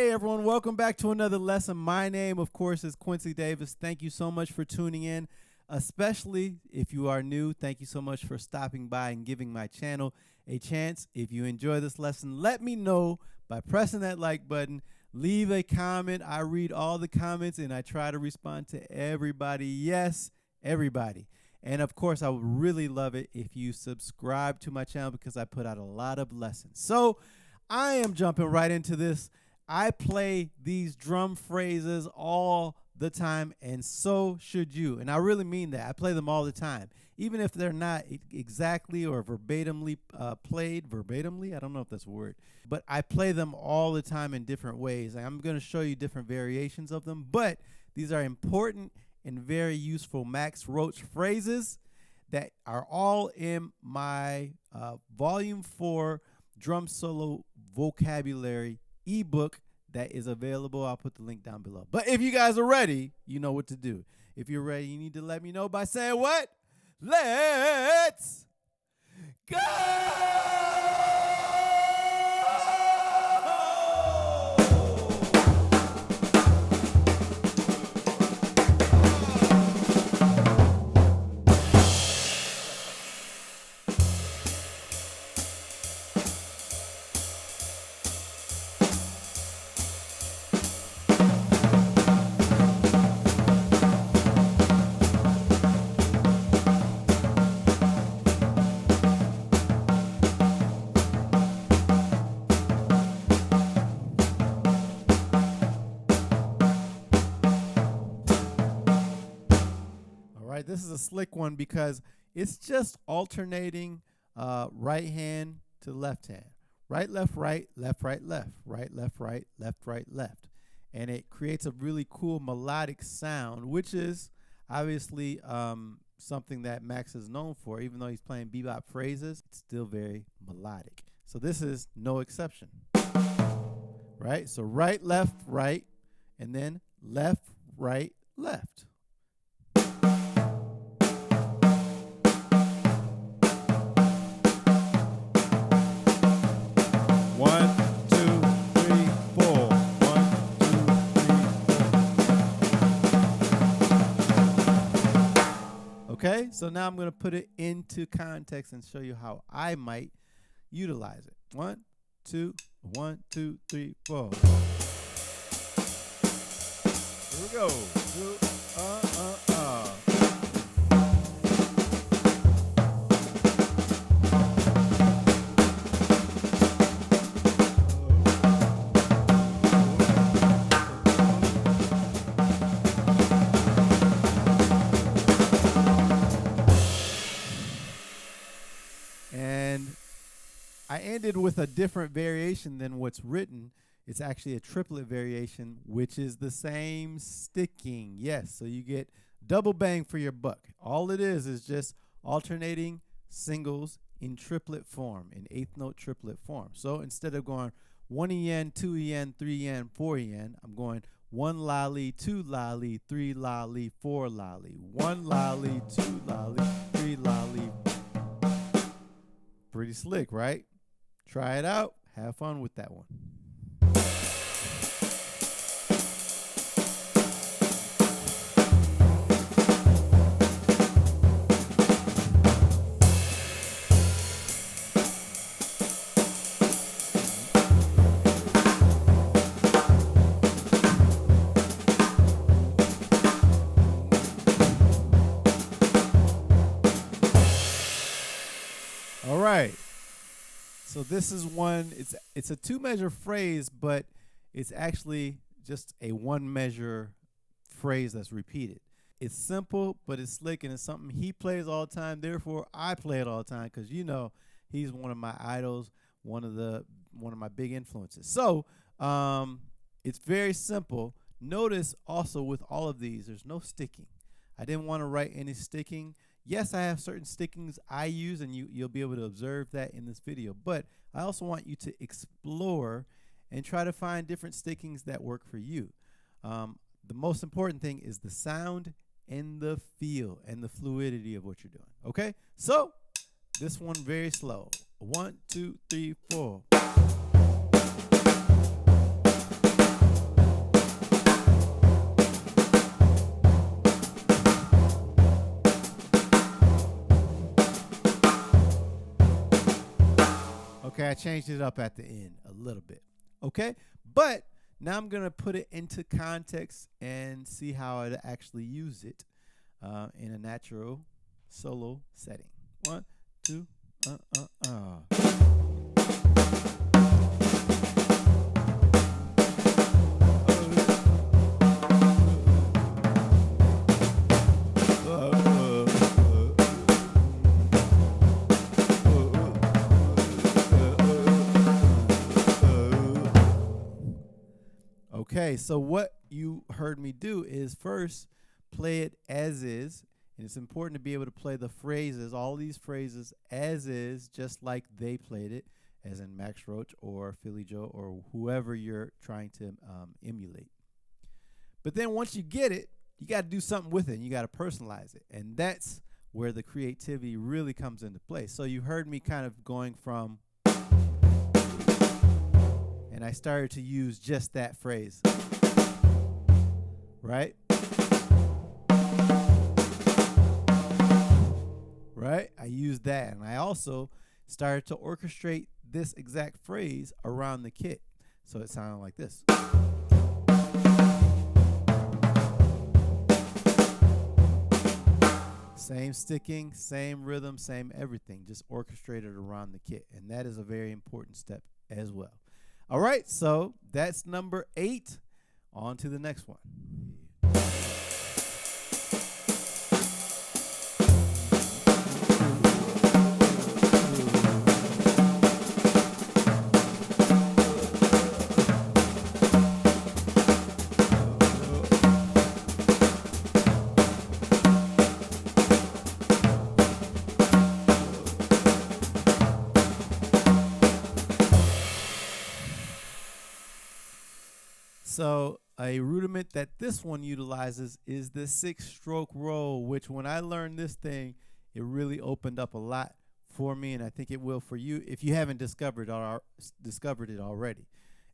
Hey everyone, welcome back to another lesson. My name, of course, is Quincy Davis. Thank you so much for tuning in, especially if you are new. Thank you so much for stopping by and giving my channel a chance. If you enjoy this lesson, let me know by pressing that like button. Leave a comment. I read all the comments and I try to respond to everybody. Yes, everybody. And of course, I would really love it if you subscribe to my channel because I put out a lot of lessons. So I am jumping right into this. I play these drum phrases all the time, and so should you. And I really mean that. I play them all the time, even if they're not exactly or verbatimly played. Verbatimly? I don't know if that's a word. But I play them all the time in different ways. I'm going to show you different variations of them, but these are important and very useful Max Roach phrases that are all in my Volume 4 Drum Solo Vocabulary ebook that is available. I'll put the link down below. But if you guys are ready, you know what to do. If you're ready, you need to let me know by saying what? Let's go! This is a slick one because it's just alternating right hand to left hand. Right, left, right, left, right, left. Right, left, right, left. And it creates a really cool melodic sound, which is obviously something that Max is known for. Even though he's playing bebop phrases, it's still very melodic. So this is no exception. Right? So right, and then left, right, left. Okay, so now I'm going to put it into context and show you how I might utilize it. 1, 2, 1, 2, 3, 4. Here we go. And I ended with a different variation than what's written. It's actually a triplet variation, which is the same sticking. Yes, so you get double bang for your buck. All it is just alternating singles in triplet form, in eighth note triplet form. So instead of going 1 yen, 2 yen, 3 yen, 4 yen, I'm going 1 lolly, 2 lolly, 3 lolly, 4 lolly. 1 lolly, 2 lolly, 3 lolly. Pretty slick, right? Try it out. Have fun with that one. All right. So this is one, it's a 2-measure phrase, but it's actually just a 1-measure phrase that's repeated. It's simple, but it's slick, and it's something he plays all the time. Therefore, I play it all the time because, you know, he's one of my idols, one of my big influences. So it's very simple. Notice also with all of these, there's no sticking. I didn't want to write any sticking. Yes, I have certain stickings I use, and you'll be able to observe that in this video. But I also want you to explore and try to find different stickings that work for you. The most important thing is the sound and the feel and the fluidity of what you're doing. Okay? So this one very slow. 1, 2, 3, 4. Okay, I changed it up at the end a little bit. Okay, but now I'm going to put it into context and see how I actually use it in a natural solo setting. 1, 2, Okay, so what you heard me do is first play it as is, and it's important to be able to play the phrases, all these phrases as is, just like they played it, as in Max Roach or Philly Joe or whoever you're trying to emulate. But then once you get it, you got to do something with it, and you got to personalize it, and that's where the creativity really comes into play. So you heard me kind of going from, and I started to use just that phrase, right? Right? I used that, and I also started to orchestrate this exact phrase around the kit. So it sounded like this. Same sticking, same rhythm, same everything, just orchestrated around the kit. And that is a very important step as well. All right, so that's number 8. On to the next one. So a rudiment that this one utilizes is the 6-stroke roll, which when I learned this thing, it really opened up a lot for me, and I think it will for you if you haven't discovered it already.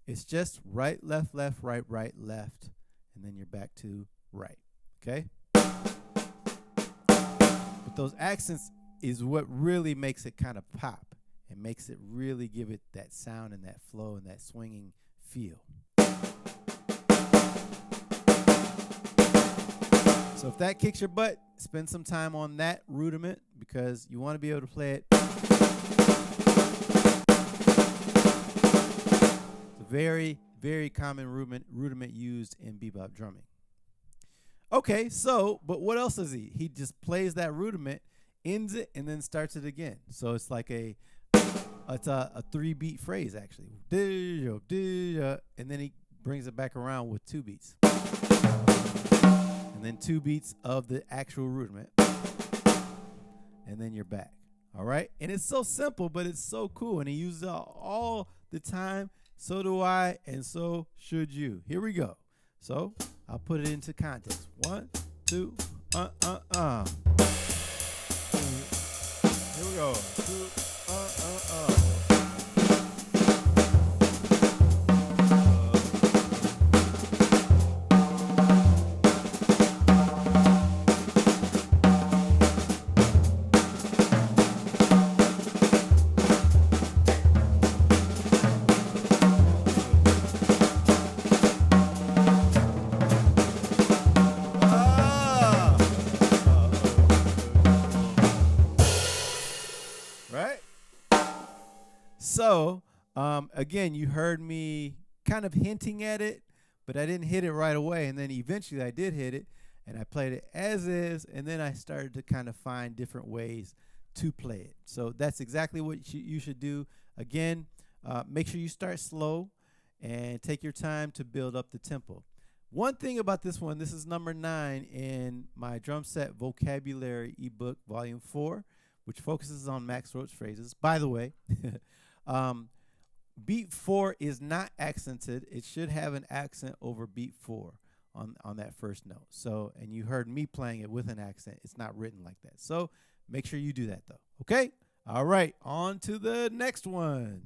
It's just right, left, left, right, right, left, and then you're back to right, okay? But those accents is what really makes it kind of pop and makes it really give it that sound and that flow and that swinging feel. So if that kicks your butt, spend some time on that rudiment because you want to be able to play it. It's a very, very common rudiment used in bebop drumming. Okay, so, but what else does he? He just plays that rudiment, ends it, and then starts it again. So it's like it's a 3-beat phrase, actually. And then he brings it back around with 2 beats. And then 2 beats of the actual rudiment. And then you're back. All right? And it's so simple, but it's so cool. And he uses it all the time. So do I, and so should you. Here we go. So I'll put it into context. 1, 2, Here we go. 2, Right? So, again, you heard me kind of hinting at it, but I didn't hit it right away. And then eventually I did hit it, and I played it as is, and then I started to kind of find different ways to play it. So that's exactly what you should do. Again, make sure you start slow and take your time to build up the tempo. One thing about this one, this is number 9 in my drum set vocabulary ebook, volume 4, which focuses on Max Roach phrases. By the way, beat 4 is not accented. It should have an accent over beat 4 on that first note. So, and you heard me playing it with an accent. It's not written like that. So make sure you do that though. Okay? All right, on to the next one.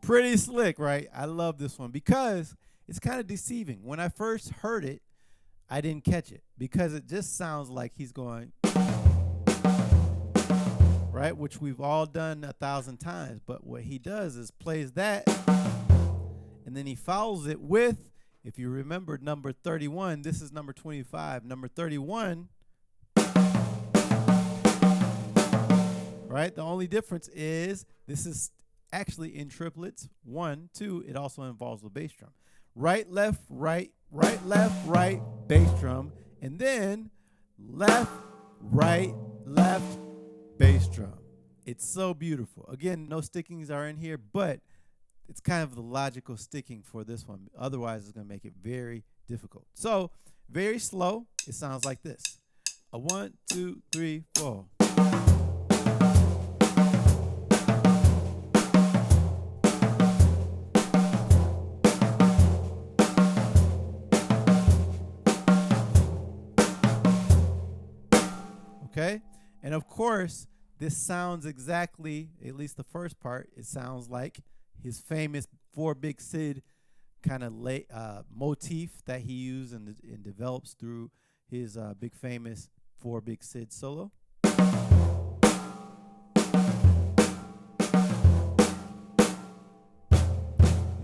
Pretty slick, right? I love this one because it's kind of deceiving. When I first heard it, I didn't catch it because it just sounds like he's going, right? Which we've all done 1,000 times. But what he does is plays that, and then he follows it with, if you remember number 31, this is number 25. Number 31, right? The only difference is this is actually in triplets. 1, 2, it also involves the bass drum. Right, left, right, right, left, right, bass drum. And then left, right, left, bass drum. It's so beautiful. Again, no stickings are in here, but it's kind of the logical sticking for this one. Otherwise, it's going to make it very difficult. So, very slow. It sounds like this. A 1, 2, 3, 4. Okay? And of course, this sounds exactly, at least the first part, it sounds like his famous 4 Big Sid kind of motif that he used and develops through his big famous 4 Big Sid solo.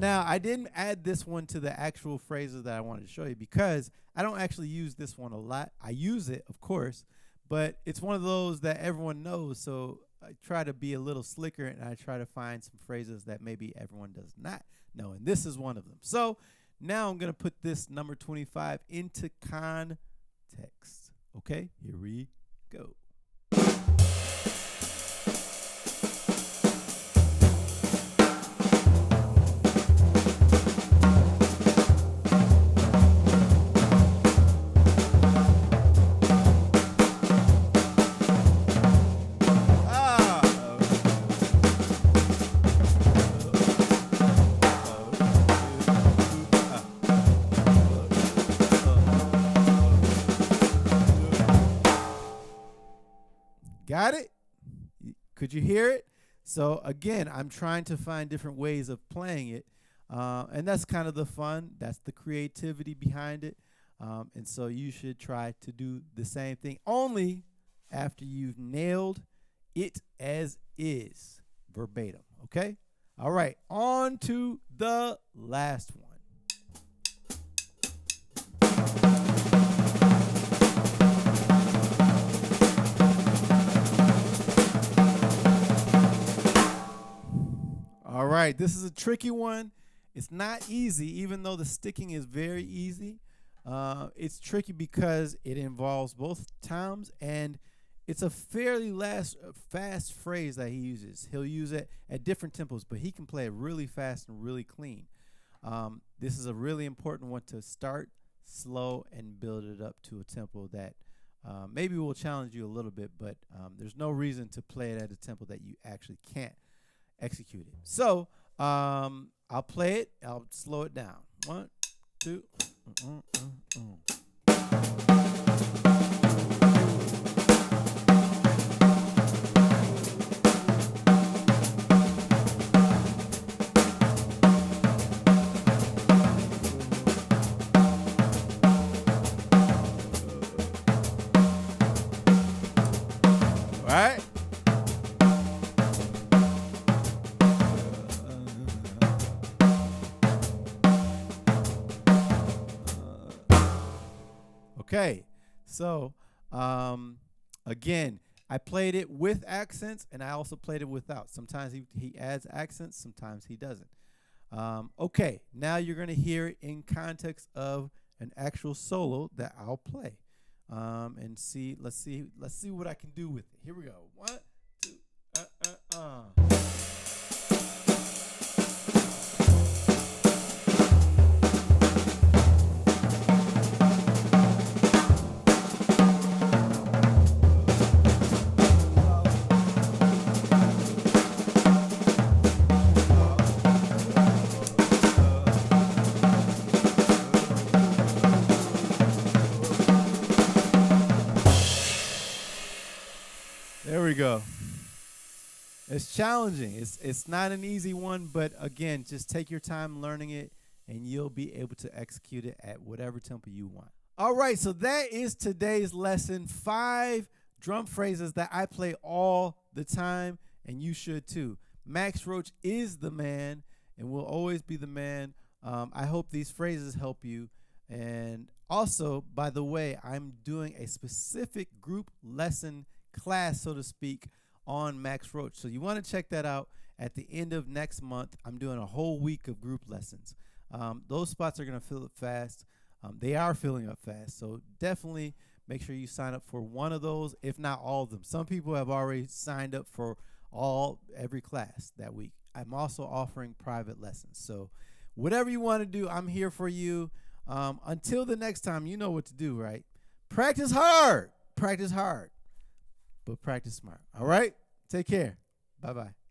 Now, I didn't add this one to the actual phrases that I wanted to show you because I don't actually use this one a lot. I use it, of course, but it's one of those that everyone knows, so I try to be a little slicker and I try to find some phrases that maybe everyone does not know, and this is one of them. So now I'm going to put this number 25 into context. Okay, here we go. Got it? Could you hear it? So again, I'm trying to find different ways of playing it. And that's kind of the fun. That's the creativity behind it. And so you should try to do the same thing, only after you've nailed it as is, verbatim. Okay? All right, on to the last one. All right, this is a tricky one. It's not easy, even though the sticking is very easy. It's tricky because it involves both toms, and it's a fairly fast phrase that he uses. He'll use it at different tempos, but he can play it really fast and really clean. This is a really important one to start slow and build it up to a tempo that maybe will challenge you a little bit, but there's no reason to play it at a tempo that you actually can't execute it. So I'll play it. I'll slow it down. 1, 2. All right. Okay, so again, I played it with accents, and I also played it without. Sometimes he adds accents, sometimes he doesn't. Okay, now you're going to hear it in context of an actual solo that I'll play, and see. Let's see what I can do with it. Here we go. 1, 2. There we go. It's challenging. It's not an easy one, but again, just take your time learning it, and you'll be able to execute it at whatever tempo you want. All right, so that is today's lesson. 5 drum phrases that I play all the time, and you should too. Max Roach is the man and will always be the man. I hope these phrases help you. And also, by the way, I'm doing a specific group lesson class, so to speak, on Max Roach. So you want to check that out at the end of next month. I'm doing a whole week of group lessons. Those spots are going to fill up fast. They are filling up fast. So definitely make sure you sign up for one of those, if not all of them. Some people have already signed up for every class that week. I'm also offering private lessons. So whatever you want to do, I'm here for you. Until the next time, you know what to do, right? Practice hard, but practice smart. All right? Take care. Bye-bye.